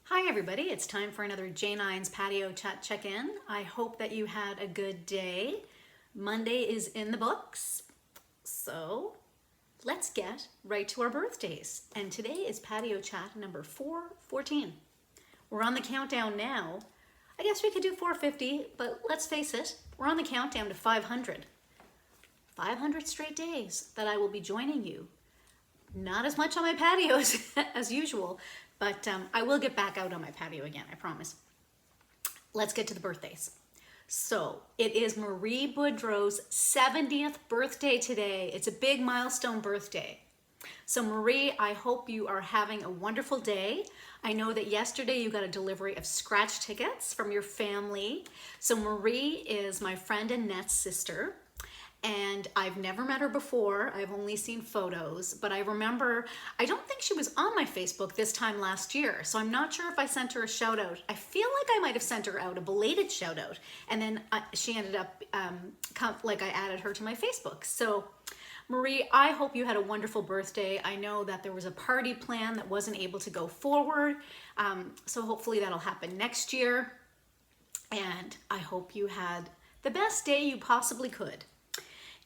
Hi everybody, it's time for another J9’s Patio Chat check-in. I hope that you had a good day. Monday is in the books, so let's get right to our birthdays. And today is Patio Chat number 414. We're on the countdown now. I guess we could do 450, but let's face it, we're on the countdown to 500. 500 straight days that I will be joining you. Not as much on my patio as usual, but I will get back out on my patio again, I promise. Let's get to the birthdays. So it is Marie Boudreau's 70th birthday today. It's a big milestone birthday. So Marie, I hope you are having a wonderful day. I know that yesterday you got a delivery of scratch tickets from your family. So Marie is my friend Annette's sister. And I've never met her before. I've only seen photos, but I remember, I don't think she was on my Facebook this time last year, so I'm not sure if I sent her a shout out. I feel like I might have sent her out a belated shout out, and then she ended up, like I added her to my Facebook. So Marie, I hope you had a wonderful birthday. I know that there was a party plan that wasn't able to go forward, so hopefully that'll happen next year. And I hope you had the best day you possibly could.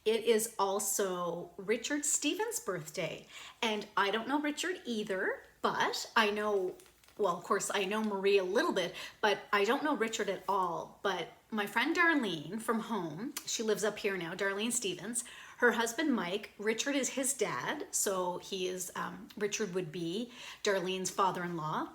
It is also Richard Stevens' birthday, and I don't know Richard either, but I know, well, of course, I know Marie a little bit, but I don't know Richard at all. But my friend Darlene from home, she lives up here now, Darlene Stevens, her husband Mike, Richard is his dad, so he is, Richard would be Darlene's father-in-law,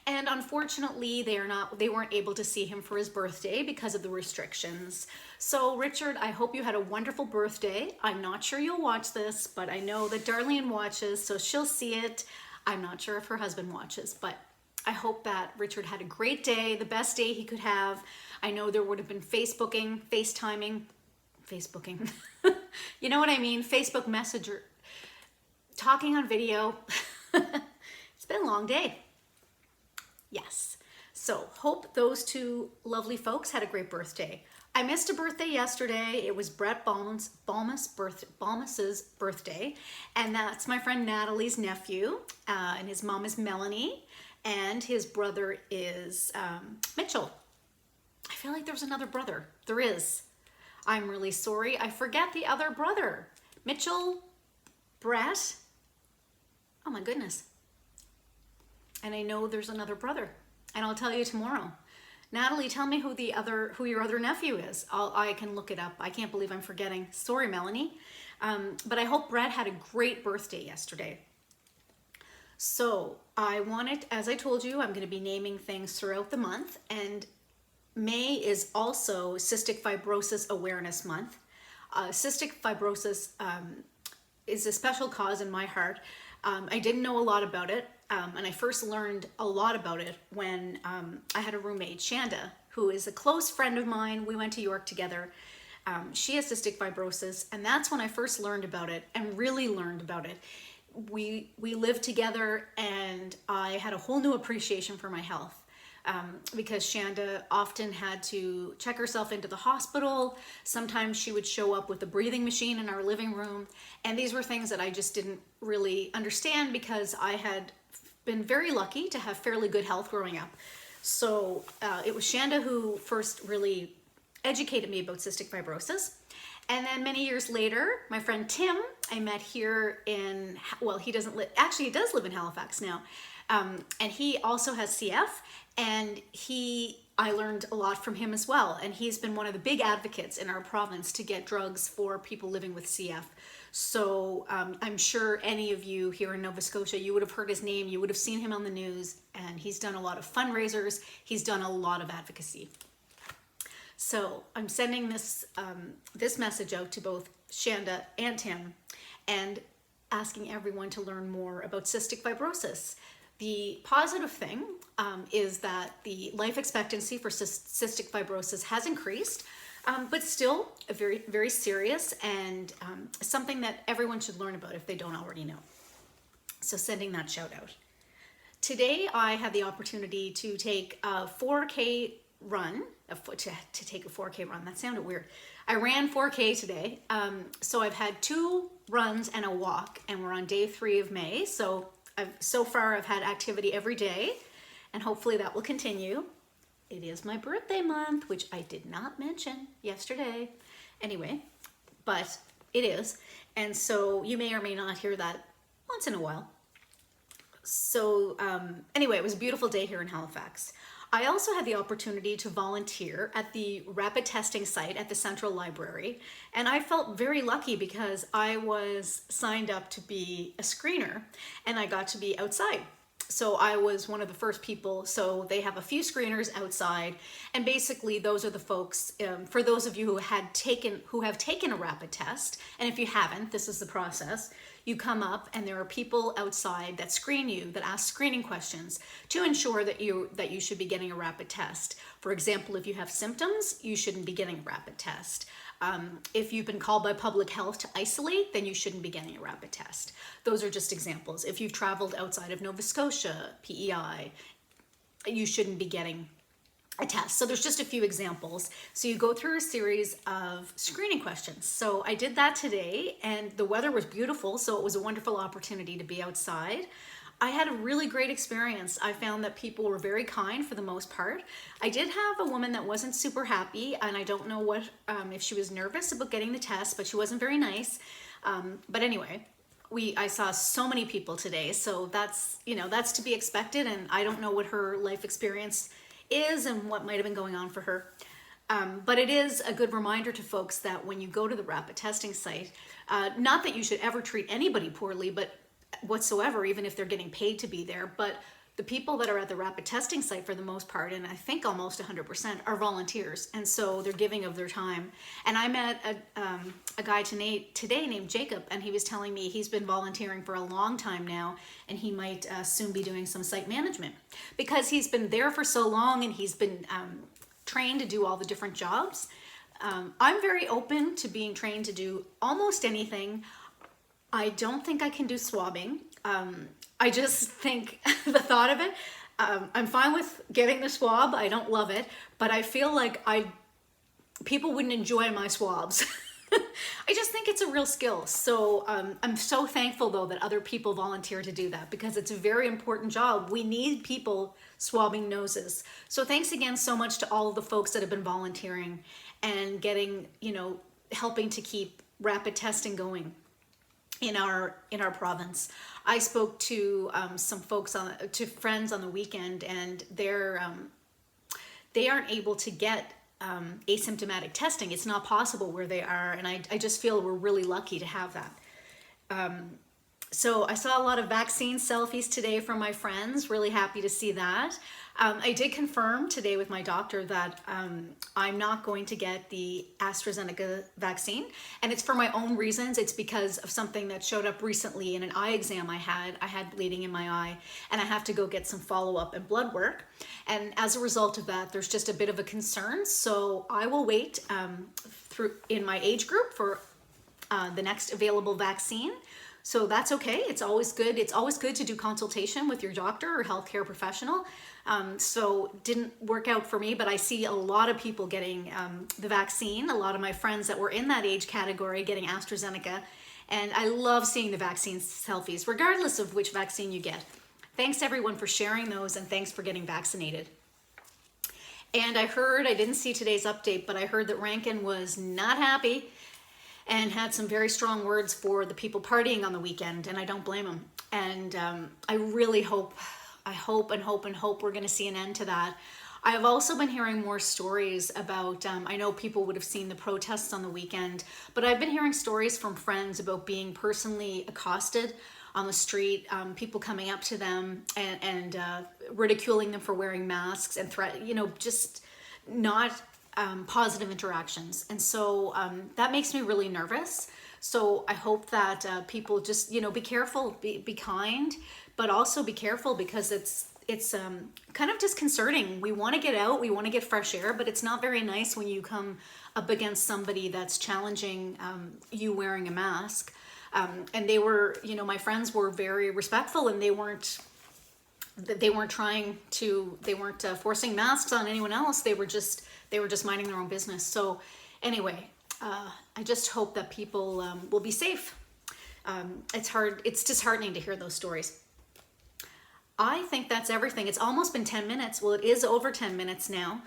and unfortunately they weren't able to see him for his birthday because of the restrictions. So Richard, I hope you had a wonderful birthday. I'm not sure you'll watch this, but I know that Darlene watches, so she'll see it. I'm not sure if her husband watches, but I hope that Richard had a great day, the best day he could have. I know there would have been FaceTiming, you know what I mean? Facebook Messenger, talking on video. It's been a long day. Yes. So hope those two lovely folks had a great birthday. I missed a birthday yesterday. It was Brett Balmus's birthday, and that's my friend Natalie's nephew, and his mom is Melanie, and his brother is Mitchell. I feel like there's another brother. There is. I'm really sorry. I forget the other brother. Mitchell, Brett. Oh my goodness. And I know there's another brother, and I'll tell you tomorrow. Natalie, tell me who your other nephew is. I can look it up. I can't believe I'm forgetting. Sorry, Melanie. But I hope Brett had a great birthday yesterday. So I wanted, as I told you, I'm going to be naming things throughout the month, and May is also Cystic Fibrosis Awareness Month. Cystic fibrosis is a special cause in my heart. I didn't know a lot about it, and I first learned a lot about it when I had a roommate, Shanda, who is a close friend of mine. We went to York together. She has cystic fibrosis, and that's when I first learned about it and really learned about it. We lived together, and I had a whole new appreciation for my health. Because Shanda often had to check herself into the hospital. Sometimes she would show up with a breathing machine in our living room. And these were things that I just didn't really understand because I had been very lucky to have fairly good health growing up. So it was Shanda who first really educated me about cystic fibrosis. And then many years later, my friend Tim, I met here in, well, he doesn't live, actually he does live in Halifax now. And he also has CF, and I learned a lot from him as well. And he's been one of the big advocates in our province to get drugs for people living with CF. So I'm sure any of you here in Nova Scotia, you would have heard his name, you would have seen him on the news, and he's done a lot of fundraisers, he's done a lot of advocacy. So I'm sending this message out to both Shanda and Tim, and asking everyone to learn more about cystic fibrosis. The positive thing is that the life expectancy for cystic fibrosis has increased, but still a very, very serious and something that everyone should learn about if they don't already know. So sending that shout out. Today I had the opportunity to take a 4K run, to take a 4K run. That sounded weird. I ran 4K today. So I've had 2 runs and a walk, and we're on day 3 of May. So so far I've had activity every day, and hopefully that will continue. It is my birthday month, which I did not mention yesterday. Anyway, but it is. And so you may or may not hear that once in a while. So anyway, it was a beautiful day here in Halifax. I also had the opportunity to volunteer at the rapid testing site at the Central Library, and I felt very lucky because I was signed up to be a screener and I got to be outside. So I was one of the first people. So they have a few screeners outside, and basically those are the folks, for those of you who have taken a rapid test, and if you haven't, this is the process. You come up and there are people outside that screen you, that ask screening questions to ensure that you should be getting a rapid test. For example, if you have symptoms, you shouldn't be getting a rapid test. If you've been called by public health to isolate, then you shouldn't be getting a rapid test. Those are just examples. If you've traveled outside of Nova Scotia, PEI, you shouldn't be getting a test. So there's just a few examples. So you go through a series of screening questions. So I did that today, and the weather was beautiful, so it was a wonderful opportunity to be outside. I had a really great experience. I found that people were very kind for the most part. I did have a woman that wasn't super happy, and I don't know what if she was nervous about getting the test, but she wasn't very nice. But anyway, I saw so many people today, so that's to be expected, and I don't know what her life experience is and what might have been going on for her. But it is a good reminder to folks that when you go to the rapid testing site, not that you should ever treat anybody poorly, but whatsoever, even if they're getting paid to be there, but the people that are at the rapid testing site for the most part, and I think almost 100%, are volunteers, and so they're giving of their time. And I met a guy today named Jacob, and he was telling me he's been volunteering for a long time now, and he might soon be doing some site management because he's been there for so long and he's been trained to do all the different jobs. I'm very open to being trained to do almost anything. I don't think I can do swabbing. I just think the thought of it, I'm fine with getting the swab. I don't love it, but I feel like people wouldn't enjoy my swabs. I just think it's a real skill. So I'm so thankful though that other people volunteer to do that because it's a very important job. We need people swabbing noses. So thanks again so much to all of the folks that have been volunteering and getting, helping to keep rapid testing going in our province. I spoke to some folks to friends on the weekend, and they aren't able to get asymptomatic testing. It's not possible where they are, and I just feel we're really lucky to have that. So I saw a lot of vaccine selfies today from my friends. Really happy to see that. I did confirm today with my doctor that I'm not going to get the AstraZeneca vaccine, and it's for my own reasons. It's because of something that showed up recently in an eye exam I had. I had bleeding in my eye, and I have to go get some follow-up and blood work. And as a result of that, there's just a bit of a concern. So I will wait in my age group for the next available vaccine. So that's okay. It's always good. It's always good to do consultation with your doctor or healthcare professional. So didn't work out for me, but I see a lot of people getting the vaccine. A lot of my friends that were in that age category getting AstraZeneca. And I love seeing the vaccine selfies, regardless of which vaccine you get. Thanks everyone for sharing those, and thanks for getting vaccinated. And I didn't see today's update, but I heard that Rankin was not happy and had some very strong words for the people partying on the weekend, and I don't blame him. And I really hope we're going to see an end to that. I have also been hearing more stories about, I know people would have seen the protests on the weekend, but I've been hearing stories from friends about being personally accosted on the street, people coming up to them and ridiculing them for wearing masks and just not positive interactions. And so that makes me really nervous. So I hope that people just, be careful, be kind, but also be careful because it's kind of disconcerting. We want to get out, we want to get fresh air, but it's not very nice when you come up against somebody that's challenging you wearing a mask. And they were, my friends were very respectful, and they weren't forcing masks on anyone else. They were just minding their own business. So anyway, I just hope that people will be safe. It's disheartening to hear those stories. I think that's everything. It's almost been 10 minutes. Well, it is over 10 minutes now.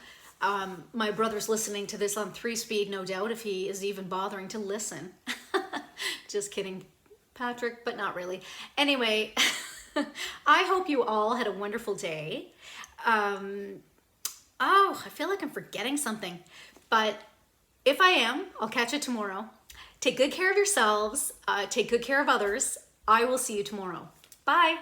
My brother's listening to this on 3-speed, no doubt, if he is even bothering to listen. Just kidding, Patrick, but not really. Anyway, I hope you all had a wonderful day. Oh, I feel like I'm forgetting something, but if I am, I'll catch you tomorrow. Take good care of yourselves. Take good care of others. I will see you tomorrow. Bye.